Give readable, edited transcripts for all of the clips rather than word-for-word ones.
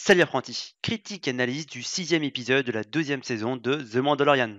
Salut apprenti, critique et analyse du 6e épisode de la 2e saison de The Mandalorian.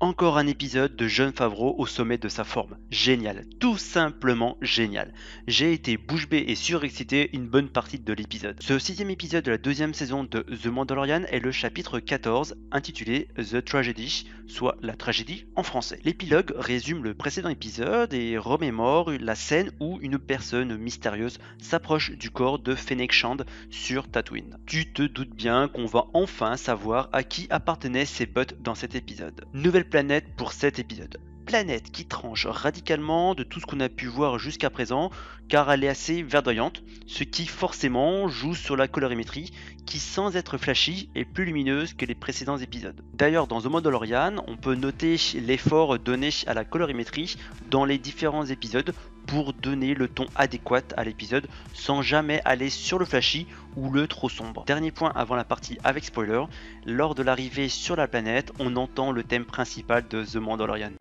Encore un épisode de Jon Favreau au sommet de sa forme. Génial, tout simplement génial. J'ai été bouche bée et surexcité une bonne partie de l'épisode. Ce 6e épisode de la 2e saison de The Mandalorian est le chapitre 14 intitulé The Tragedy, soit la tragédie en français. L'épilogue résume le précédent épisode et remémore la scène où une personne mystérieuse s'approche du corps de Fennec Shand sur Tatooine. Tu te doutes bien qu'on va enfin savoir à qui appartenaient ses potes dans cet épisode. Nouvelle planète pour cet épisode. Planète qui tranche radicalement de tout ce qu'on a pu voir jusqu'à présent car elle est assez verdoyante, ce qui forcément joue sur la colorimétrie qui sans être flashy est plus lumineuse que les précédents épisodes. D'ailleurs dans The Mandalorian, on peut noter l'effort donné à la colorimétrie dans les différents épisodes pour donner le ton adéquat à l'épisode sans jamais aller sur le flashy ou le trop sombre. Dernier point avant la partie avec spoiler, lors de l'arrivée sur la planète, on entend le thème principal de The Mandalorian.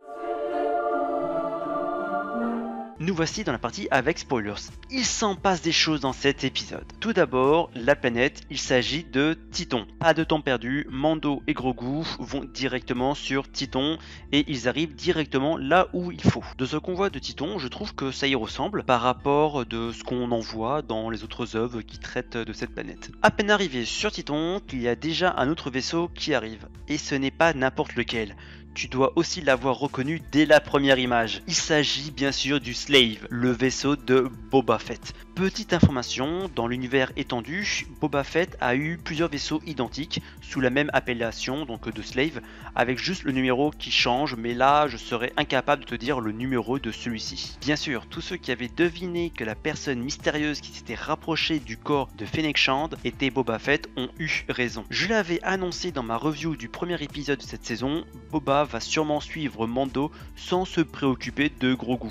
Nous voici dans la partie avec spoilers. Il s'en passe des choses dans cet épisode. Tout d'abord, la planète, il s'agit de Tython. Pas de temps perdu, Mando et Grogu vont directement sur Tython et ils arrivent directement là où il faut. De ce qu'on voit de Tython, je trouve que ça y ressemble par rapport de ce qu'on en voit dans les autres œuvres qui traitent de cette planète. À peine arrivé sur Tython, qu'il y a déjà un autre vaisseau qui arrive. Et ce n'est pas n'importe lequel. Tu dois aussi l'avoir reconnu dès la première image. Il s'agit bien sûr du Slave, le vaisseau de Boba Fett. Petite information, dans l'univers étendu, Boba Fett a eu plusieurs vaisseaux identiques sous la même appellation, donc de Slave, avec juste le numéro qui change, mais là je serais incapable de te dire le numéro de celui-ci. Bien sûr, tous ceux qui avaient deviné que la personne mystérieuse qui s'était rapprochée du corps de Fennec Shand était Boba Fett ont eu raison. Je l'avais annoncé dans ma review du premier épisode de cette saison, Boba va sûrement suivre Mando sans se préoccuper de Grogu.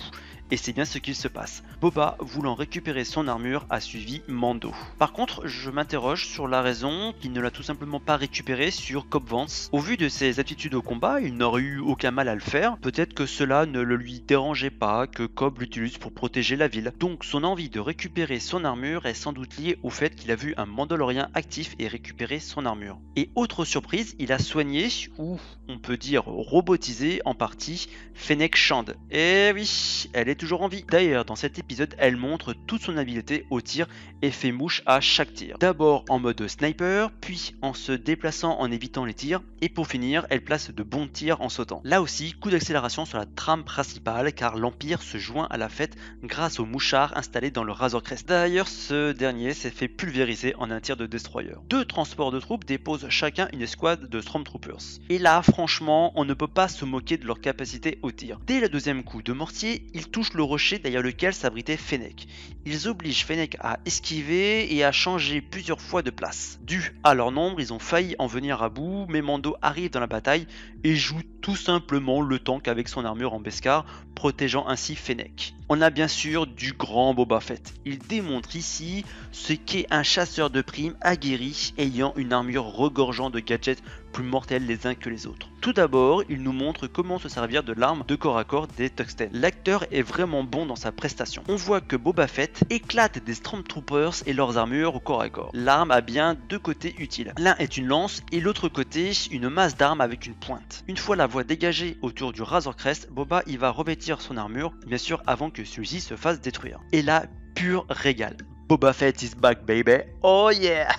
Et c'est bien ce qu'il se passe. Boba, voulant récupérer son armure, a suivi Mando. Par contre, je m'interroge sur la raison qu'il ne l'a tout simplement pas récupéré sur Cobb Vanth. Au vu de ses aptitudes au combat, il n'aurait eu aucun mal à le faire. Peut-être que cela ne le lui dérangeait pas que Cobb l'utilise pour protéger la ville. Donc son envie de récupérer son armure est sans doute liée au fait qu'il a vu un Mandalorien actif et récupérer son armure. Et autre surprise, il a soigné, ou on peut dire robotisé en partie, Fennec Shand. Et oui, elle est toujours en vie. D'ailleurs, dans cet épisode, elle montre toute son habileté au tir et fait mouche à chaque tir. D'abord en mode sniper, puis en se déplaçant en évitant les tirs, et pour finir, elle place de bons tirs en sautant. Là aussi, coup d'accélération sur la trame principale, car l'Empire se joint à la fête grâce au mouchard installé dans le Razor Crest. D'ailleurs, ce dernier s'est fait pulvériser en un tir de destroyer. Deux transports de troupes déposent chacun une escouade de Stormtroopers. Et là, franchement, on ne peut pas se moquer de leur capacité au tir. Dès le deuxième coup de mortier, ils touchent le rocher derrière lequel s'abritait Fennec. Ils obligent Fennec à esquiver et à changer plusieurs fois de place. Dû à leur nombre, ils ont failli en venir à bout, mais Mando arrive dans la bataille et joue tout simplement le tank avec son armure en Beskar, protégeant ainsi Fennec. On a bien sûr du grand Boba Fett. Il démontre ici ce qu'est un chasseur de primes aguerri ayant une armure regorgeant de gadgets plus mortels les uns que les autres. Tout d'abord, il nous montre comment se servir de l'arme de corps à corps des Tuxten. L'acteur est vraiment bon dans sa prestation. On voit que Boba Fett éclate des Stormtroopers et leurs armures au corps à corps. L'arme a bien deux côtés utiles. L'un est une lance et l'autre côté une masse d'armes avec une pointe. Une fois la voie dégagée autour du Razor Crest, Boba y va revêtir son armure, bien sûr avant que celui-ci se fasse détruire. Et là, pur régal. Boba Fett is back baby, oh yeah.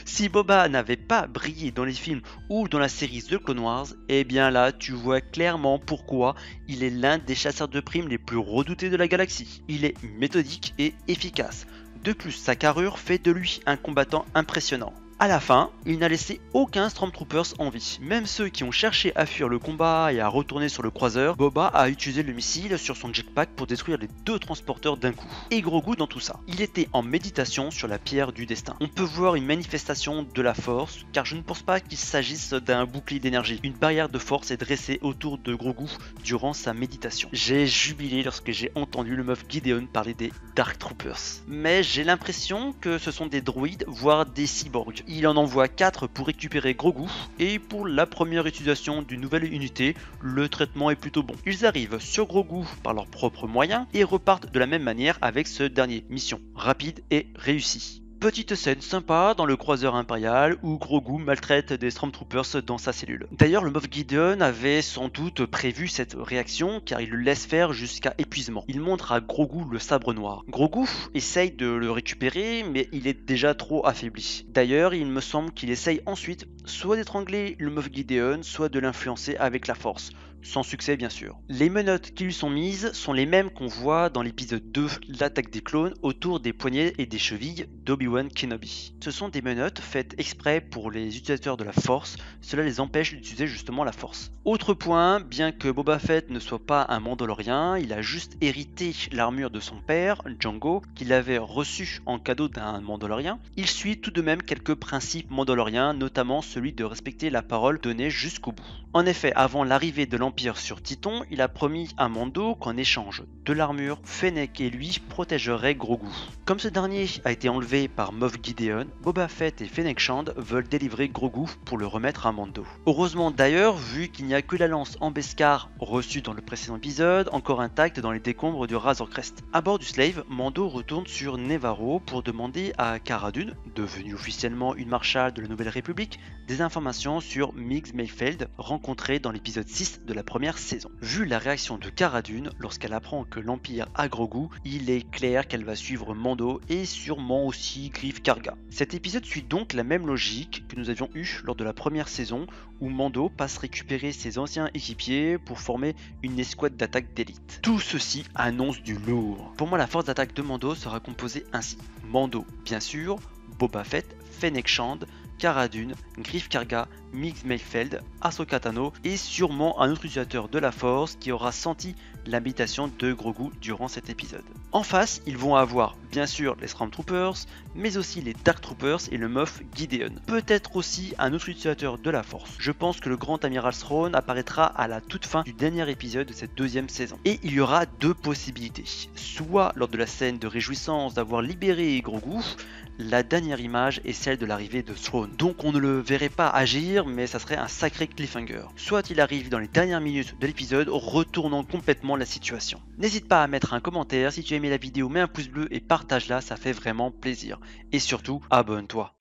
Si Boba n'avait pas brillé dans les films ou dans la série The Clone Wars, eh bien là tu vois clairement pourquoi il est l'un des chasseurs de primes les plus redoutés de la galaxie. Il est méthodique et efficace. De plus, sa carrure fait de lui un combattant impressionnant. À la fin, il n'a laissé aucun Stormtroopers en vie. Même ceux qui ont cherché à fuir le combat et à retourner sur le croiseur, Boba a utilisé le missile sur son jetpack pour détruire les deux transporteurs d'un coup. Et Grogu dans tout ça. Il était en méditation sur la pierre du destin. On peut voir une manifestation de la force, car je ne pense pas qu'il s'agisse d'un bouclier d'énergie. Une barrière de force est dressée autour de Grogu durant sa méditation. J'ai jubilé lorsque j'ai entendu le Moff Gideon parler des Dark Troopers. Mais j'ai l'impression que ce sont des droïdes, voire des cyborgs. Il en envoie 4 pour récupérer Grogu, et pour la première utilisation d'une nouvelle unité, le traitement est plutôt bon. Ils arrivent sur Grogu par leurs propres moyens et repartent de la même manière avec ce dernier. Mission rapide et réussie. Petite scène sympa dans le croiseur impérial où Grogu maltraite des Stormtroopers dans sa cellule. D'ailleurs, le Moff Gideon avait sans doute prévu cette réaction car il le laisse faire jusqu'à épuisement. Il montre à Grogu le sabre noir. Grogu essaye de le récupérer mais il est déjà trop affaibli. D'ailleurs, il me semble qu'il essaye ensuite soit d'étrangler le Moff Gideon, soit de l'influencer avec la force. Sans succès bien sûr. Les menottes qui lui sont mises sont les mêmes qu'on voit dans l'épisode 2, l'attaque des clones, autour des poignets et des chevilles d'Obi-Wan Kenobi. Ce sont des menottes faites exprès pour les utilisateurs de la force, cela les empêche d'utiliser justement la force. Autre point, bien que Boba Fett ne soit pas un Mandalorien, il a juste hérité l'armure de son père, Django, qu'il avait reçue en cadeau d'un Mandalorien. Il suit tout de même quelques principes mandaloriens, notamment celui de respecter la parole donnée jusqu'au bout. En effet, avant l'arrivée de l'Empire sur Titon, il a promis à Mando qu'en échange de l'armure, Fennec et lui protégeraient Grogu. Comme ce dernier a été enlevé par Moff Gideon, Boba Fett et Fennec Shand veulent délivrer Grogu pour le remettre à Mando. Heureusement d'ailleurs, vu qu'il n'y a que la lance en Beskar reçue dans le précédent épisode, encore intacte dans les décombres du Razor Crest. À bord du Slave, Mando retourne sur Nevarro pour demander à Cara Dune, devenue officiellement une marshal de la Nouvelle République, des informations sur Miggs Mayfeld, rencontrée dans l'épisode 6 de la première saison. Vu la réaction de Cara Dune lorsqu'elle apprend que l'Empire a Grogu, il est clair qu'elle va suivre Mando et sûrement aussi Greef Karga. Cet épisode suit donc la même logique que nous avions eue lors de la première saison où Mando passe récupérer ses anciens équipiers pour former une escouade d'attaque d'élite. Tout ceci annonce du lourd. Pour moi, la force d'attaque de Mando sera composée ainsi. Mando, bien sûr, Boba Fett, Fennec Shand, Cara Dune, Greef Karga, Miggs Mayfeld, Ahsoka Tano et sûrement un autre utilisateur de la Force qui aura senti l'habitation de Grogu durant cet épisode. En face, ils vont avoir bien sûr les Stormtroopers, mais aussi les Dark Troopers et le Moff Gideon. Peut-être aussi un autre utilisateur de la Force. Je pense que le Grand Amiral Thrawn apparaîtra à la toute fin du dernier épisode de cette deuxième saison. Et il y aura deux possibilités. Soit lors de la scène de réjouissance d'avoir libéré Grogu, la dernière image est celle de l'arrivée de Thrawn. Donc on ne le verrait pas agir, mais ça serait un sacré cliffhanger. Soit il arrive dans les dernières minutes de l'épisode, retournant complètement la situation. N'hésite pas à mettre un commentaire si tu as aimé la vidéo, mets un pouce bleu et partage-la, ça fait vraiment plaisir. Et surtout, abonne-toi.